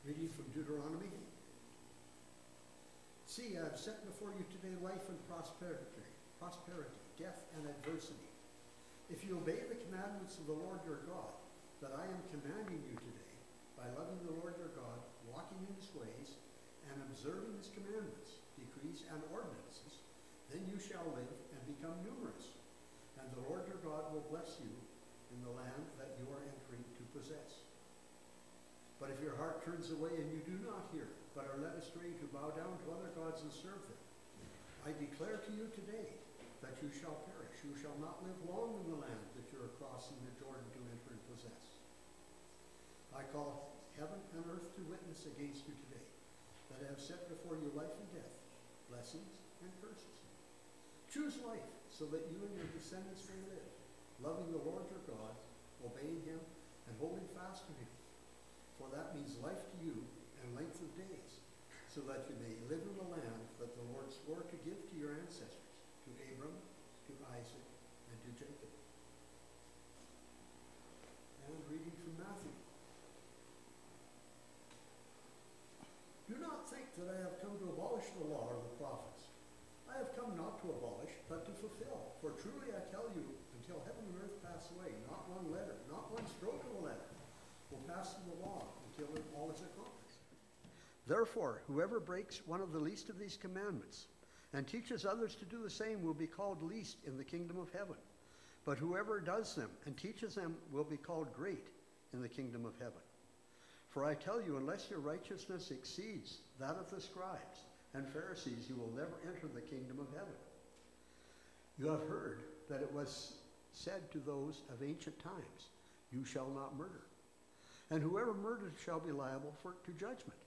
Reading from Deuteronomy. See, I have set before you today life and prosperity, death and adversity. If you obey the commandments of the Lord your God, that I am commanding you today, by loving the Lord your God, walking in his ways, and observing his commandments, decrees, and ordinances, then you shall live and become numerous. And the Lord your God will bless you in the land that you are entering to possess. But if your heart turns away and you do not hear, but are led astray to bow down to other gods and serve them, I declare to you today that you shall perish. You shall not live long in the land that you are crossing the Jordan to enter and possess. I call heaven and earth to witness against you today, that I have set before you life and death, blessings and curses. Choose life, so that you and your descendants may live, loving the Lord your God, obeying him, and holding fast to him. For that means life to you and length of days, so that you may live in the land that the Lord swore to give to your ancestors, to Abram, to Isaac, and to Jacob. And reading from Matthew. Do not think that I have come to abolish the law or the prophets. I have come not to abolish, but to fulfill. For truly I tell you, until heaven and earth pass away, not one letter, not one stroke of a letter, will pass through the law until all is accomplished. Therefore, whoever breaks one of the least of these commandments and teaches others to do the same will be called least in the kingdom of heaven. But whoever does them and teaches them will be called great in the kingdom of heaven. For I tell you, unless your righteousness exceeds that of the scribes and Pharisees, you will never enter the kingdom of heaven. You have heard that it was said to those of ancient times, you shall not murder. And whoever murders shall be liable to judgment.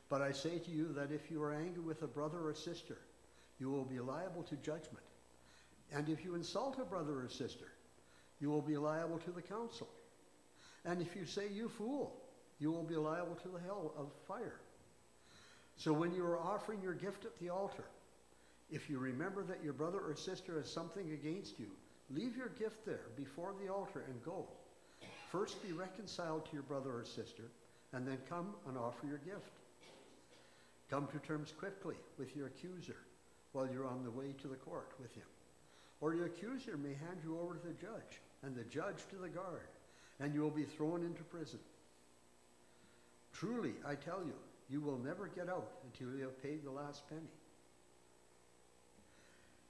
But I say to you that if you are angry with a brother or sister, you will be liable to judgment. And if you insult a brother or sister, you will be liable to the council. And if you say, you fool, you will be liable to the hell of fire. So when you are offering your gift at the altar, if you remember that your brother or sister has something against you, leave your gift there before the altar and go. First be reconciled to your brother or sister, and then come and offer your gift. Come to terms quickly with your accuser while you're on the way to the court with him. Or your accuser may hand you over to the judge, and the judge to the guard, and you will be thrown into prison. Truly, I tell you, you will never get out until you have paid the last penny.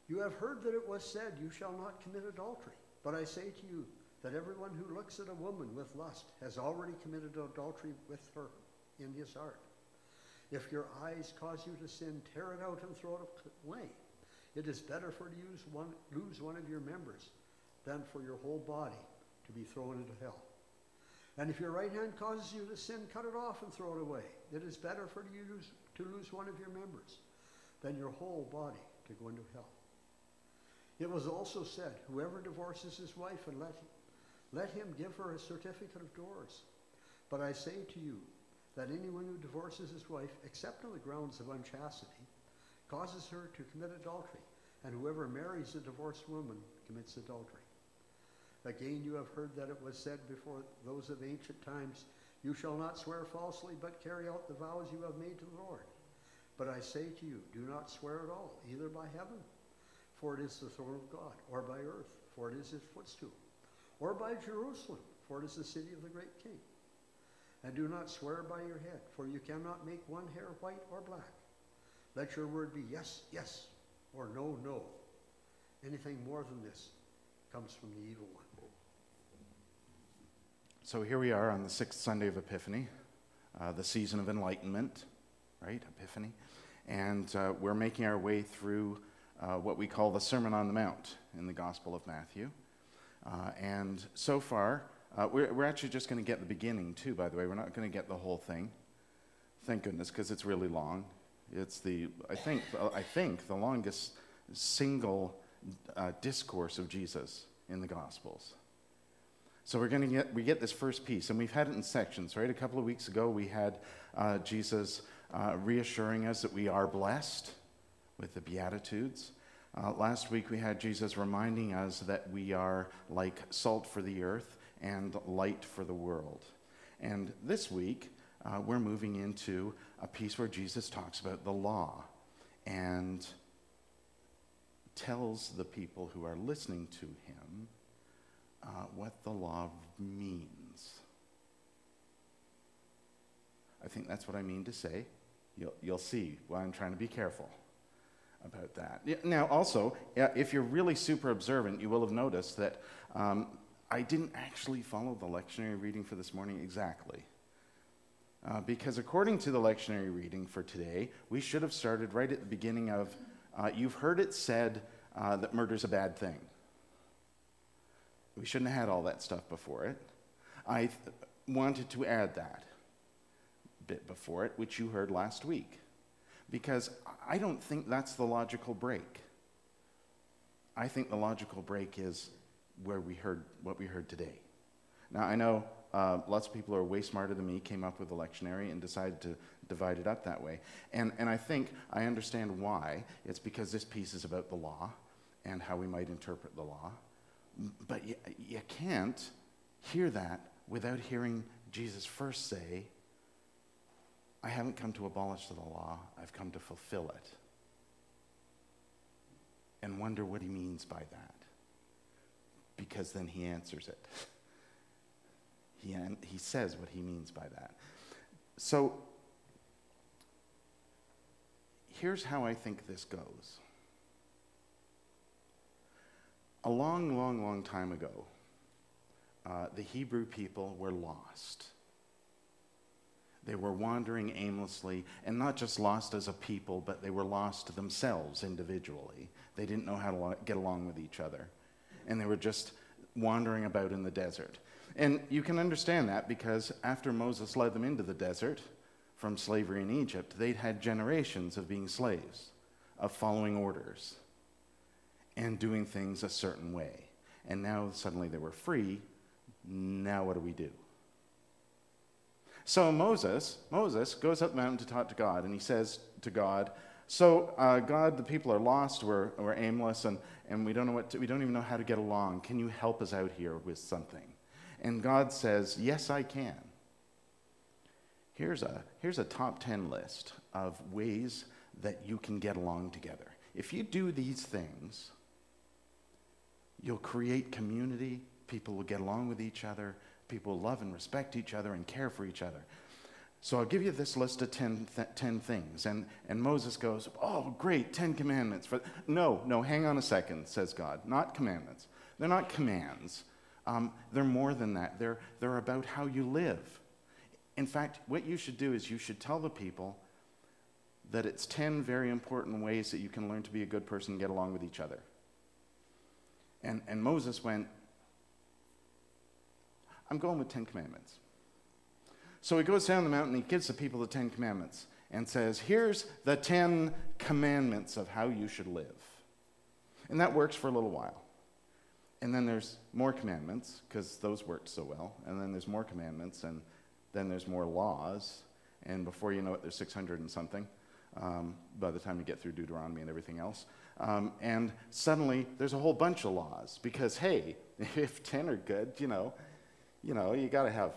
You have heard that it was said, you shall not commit adultery. But I say to you, that everyone who looks at a woman with lust has already committed adultery with her in his heart. If your eyes cause you to sin, tear it out and throw it away. It is better for you to lose one of your members than for your whole body to be thrown into hell. And if your right hand causes you to sin, cut it off and throw it away. It is better for you to lose one of your members than your whole body to go into hell. It was also said, whoever divorces his wife and let him give her a certificate of divorce. But I say to you that anyone who divorces his wife, except on the grounds of unchastity, causes her to commit adultery, and whoever marries a divorced woman commits adultery. Again, you have heard that it was said before those of ancient times, you shall not swear falsely, but carry out the vows you have made to the Lord. But I say to you, do not swear at all, either by heaven, for it is the throne of God, or by earth, for it is his footstool, or by Jerusalem, for it is the city of the great king. And do not swear by your head, for you cannot make one hair white or black. Let your word be yes, yes, or no, no. Anything more than this comes from the evil one. So here we are on the 6th Sunday of Epiphany, the season of Enlightenment, right? Epiphany. And we're making our way through what we call the Sermon on the Mount in the Gospel of Matthew. And so far, we're actually just going to get the beginning too, by the way. We're not going to get the whole thing. Thank goodness, because it's really long. It's I think the longest single discourse of Jesus in the Gospels. So we get this first piece, and we've had it in sections, right? A couple of weeks ago, we had Jesus reassuring us that we are blessed with the Beatitudes. Last week, we had Jesus reminding us that we are like salt for the earth and light for the world. And this week, we're moving into a piece where Jesus talks about the law and tells the people who are listening to him what the law means. I think that's what I mean to say. You'll see why I'm trying to be careful about that. Now, also, if you're really super observant, you will have noticed that I didn't actually follow the lectionary reading for this morning exactly. Because according to the lectionary reading for today, we should have started right at the beginning of, you've heard it said that murder's a bad thing. We shouldn't have had all that stuff before it. I wanted to add that bit before it, which you heard last week, because I don't think that's the logical break. I think the logical break is where we heard what we heard today. Now, I know lots of people who are way smarter than me came up with the lectionary and decided to divide it up that way. And I think I understand why. It's because this piece is about the law and how we might interpret the law. But you can't hear that without hearing Jesus first say, I haven't come to abolish the law, I've come to fulfill it. And wonder what he means by that. Because then he answers it. He says what he means by that. So, here's how I think this goes. A long, long, long time ago, the Hebrew people were lost. They were wandering aimlessly, and not just lost as a people, but they were lost themselves individually. They didn't know how to get along with each other. And they were just wandering about in the desert. And you can understand that because after Moses led them into the desert from slavery in Egypt, they'd had generations of being slaves, of following orders, and doing things a certain way. And now suddenly they were free. Now what do we do? So Moses goes up the mountain to talk to God, and he says to God, so God, the people are lost, we're aimless, and we don't know we don't even know how to get along. Can you help us out here with something? And God says, yes, I can. Here's a top 10 list of ways that you can get along together. If you do these things, you'll create community, people will get along with each other, people will love and respect each other and care for each other. So I'll give you this list of 10 things. And Moses goes, oh, great, 10 commandments. No, hang on a second, says God. Not commandments. They're not commands. They're more than that. They're about how you live. In fact, what you should do is you should tell the people that it's 10 very important ways that you can learn to be a good person and get along with each other. And Moses went, I'm going with 10 commandments. So he goes down the mountain, he gives the people the 10 commandments and says, here's the 10 commandments of how you should live. And that works for a little while. And then there's more commandments, because those worked so well. And then there's more commandments, and then there's more laws. And before you know it, there's 600 and something by the time you get through Deuteronomy and everything else. And suddenly, there's a whole bunch of laws. Because, hey, if 10 are good, you gotta have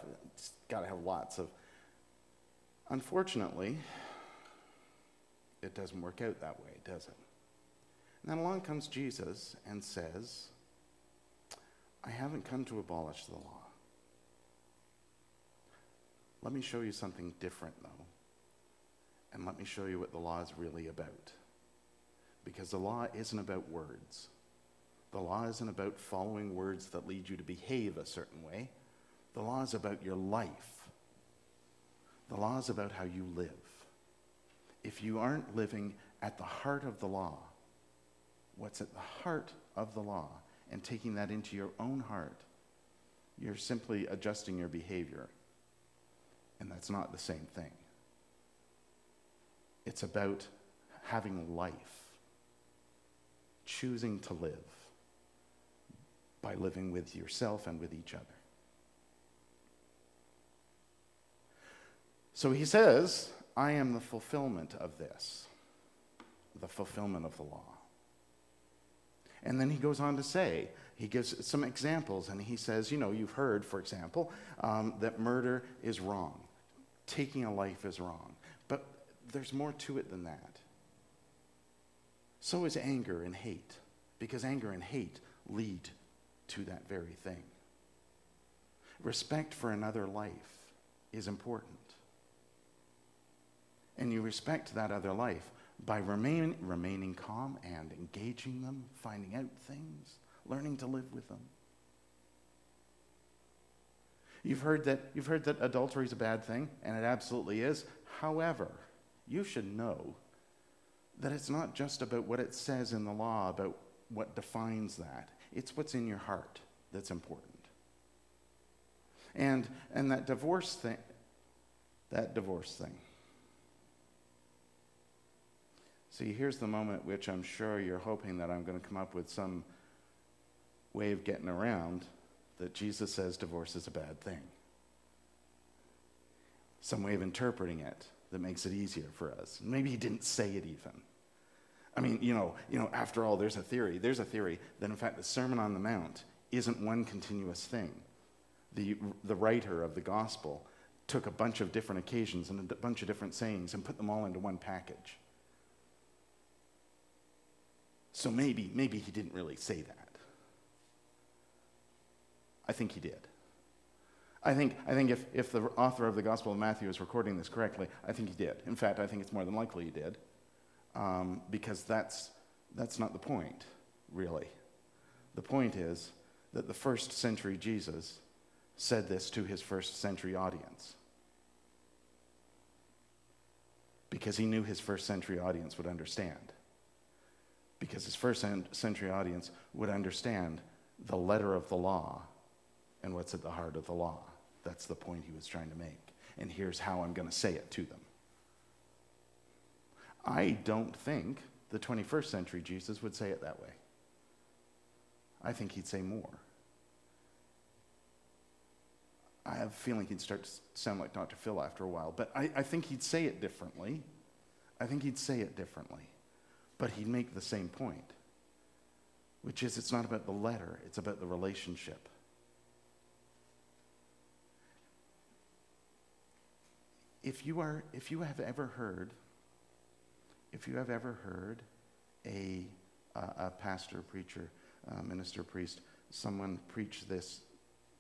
lots of. Unfortunately, it doesn't work out that way, does it? And then along comes Jesus and says, I haven't come to abolish the law. Let me show you something different, though. And let me show you what the law is really about. Because the law isn't about words. The law isn't about following words that lead you to behave a certain way. The law is about your life. The law is about how you live. If you aren't living at the heart of the law, what's at the heart of the law, and taking that into your own heart, you're simply adjusting your behavior. And that's not the same thing. It's about having life, choosing to live by living with yourself and with each other. So he says, I am the fulfillment of this, the fulfillment of the law. And then he goes on to say, he gives some examples, and he says, you've heard, for example, that murder is wrong. taking a life is wrong. But there's more to it than that. So is anger and hate, because anger and hate lead to that very thing. Respect for another life is important. And you respect that other life by remaining calm and engaging them, finding out things, learning to live with them. You've heard that adultery is a bad thing, and it absolutely is. However, you should know that it's not just about what it says in the law, about what defines that. It's what's in your heart that's important. And that divorce thing. See, here's the moment which I'm sure you're hoping that I'm going to come up with some way of getting around that Jesus says divorce is a bad thing. Some way of interpreting it that makes it easier for us. Maybe he didn't say it even. I mean, after all, there's a theory that in fact the Sermon on the Mount isn't one continuous thing. The writer of the gospel took a bunch of different occasions and a bunch of different sayings and put them all into one package. So maybe he didn't really say that. I think he did. I think if the author of the Gospel of Matthew is recording this correctly, I think he did. In fact, I think it's more than likely he did, because that's not the point, really. The point is that the first century Jesus said this to his first century audience, because he knew his first century audience would understand. Because his first century audience would understand the letter of the law and what's at the heart of the law. That's the point he was trying to make. And here's how I'm going to say it to them. I don't think the 21st century Jesus would say it that way. I think he'd say more. I have a feeling he'd start to sound like Dr. Phil after a while, but I think he'd say it differently. But he'd make the same point, which is it's not about the letter, it's about the relationship. If you have ever heard a pastor, preacher, minister, priest, someone preach this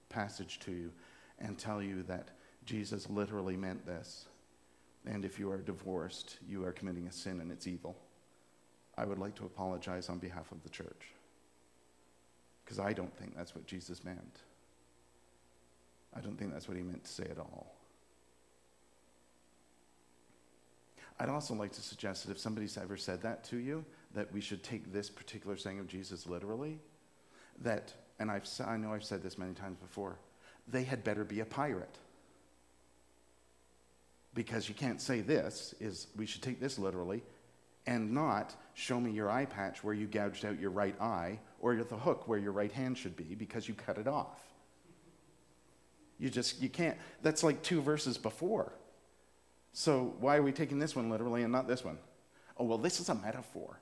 passage to you and tell you that Jesus literally meant this, and if you are divorced, you are committing a sin and it's evil, I would like to apologize on behalf of the church, because I don't think that's what Jesus meant. I don't think that's what he meant to say at all. I'd also like to suggest that if somebody's ever said that to you, that we should take this particular saying of Jesus literally, that, and I know I've said this many times before, they had better be a pirate. Because you can't say this, we should take this literally, and not show me your eye patch where you gouged out your right eye, or the hook where your right hand should be because you cut it off. You can't. That's like 2 verses before. So why are we taking this one literally and not this one? Oh, well, this is a metaphor.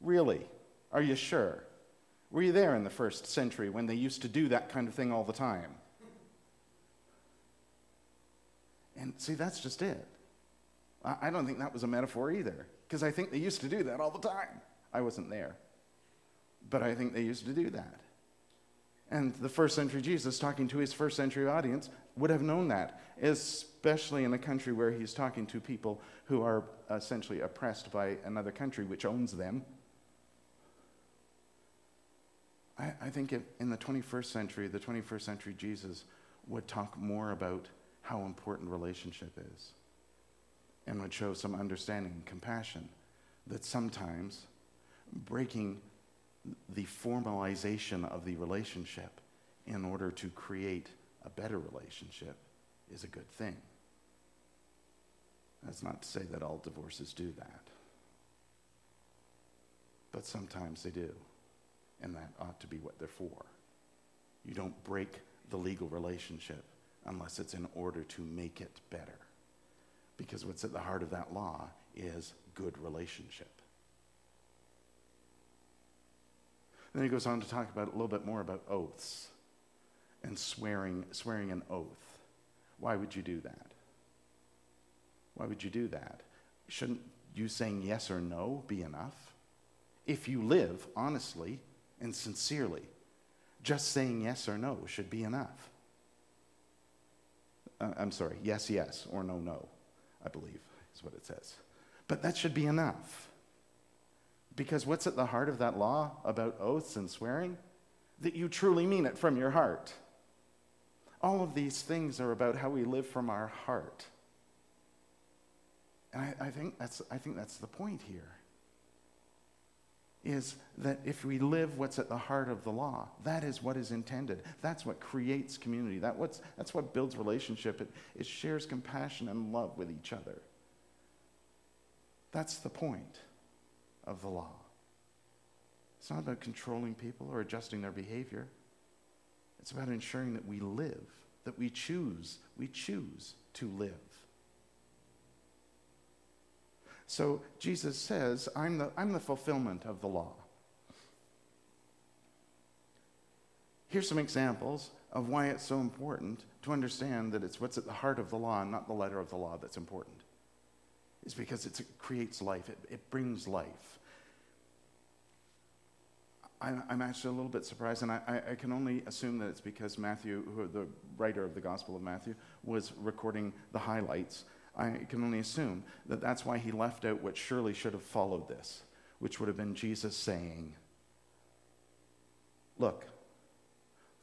Really? Are you sure? Were you there in the first century when they used to do that kind of thing all the time? And see, that's just it. I don't think that was a metaphor either, because I think they used to do that all the time. I wasn't there, but I think they used to do that. And the first century Jesus, talking to his first century audience, would have known that, especially in a country where he's talking to people who are essentially oppressed by another country which owns them. I think in the 21st century Jesus would talk more about how important relationship is, and would show some understanding and compassion that sometimes breaking the formalization of the relationship in order to create a better relationship is a good thing. That's not to say that all divorces do that, but sometimes they do, and that ought to be what they're for. You don't break the legal relationship unless it's in order to make it better. Because what's at the heart of that law is good relationship. Then he goes on to talk about a little bit more about oaths and swearing an oath. Why would you do that? Why would you do that? Shouldn't you saying yes or no be enough? If you live honestly and sincerely, just saying yes or no should be enough. I'm sorry, yes, yes, or no, no, I believe is what it says. But that should be enough. Because what's at the heart of that law about oaths and swearing? That you truly mean it from your heart. All of these things are about how we live from our heart. And I think that's the point here. Is that if we live what's at the heart of the law, that is what is intended. That's what creates community. That's what builds relationship. It shares compassion and love with each other. That's the point of the law. It's not about controlling people or adjusting their behavior. It's about ensuring that we live, that we choose to live. So Jesus says, I'm the fulfillment of the law. Here's some examples of why it's so important to understand that it's what's at the heart of the law and not the letter of the law that's important. It's because it creates life. It brings life. I'm actually a little bit surprised, and I can only assume that it's because Matthew, the writer of the Gospel of Matthew, was recording the highlights. I can only assume that that's why he left out what surely should have followed this, which would have been Jesus saying, look,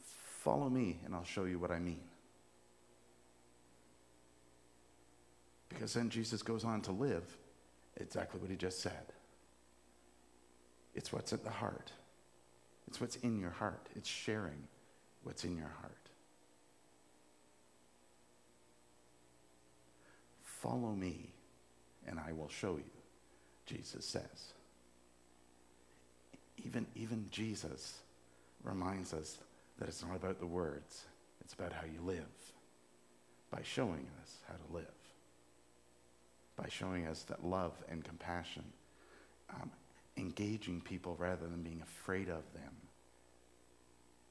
follow me and I'll show you what I mean. Because then Jesus goes on to live exactly what he just said. It's what's at the heart. It's what's in your heart. It's sharing what's in your heart. Follow me, and I will show you, Jesus says. Even Jesus reminds us that it's not about the words. It's about how you live, by showing us how to live, by showing us that love and compassion, engaging people rather than being afraid of them,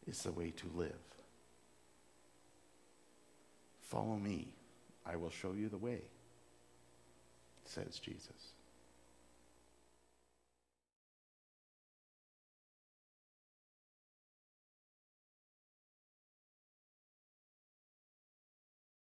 is the way to live. Follow me, I will show you the way, says Jesus.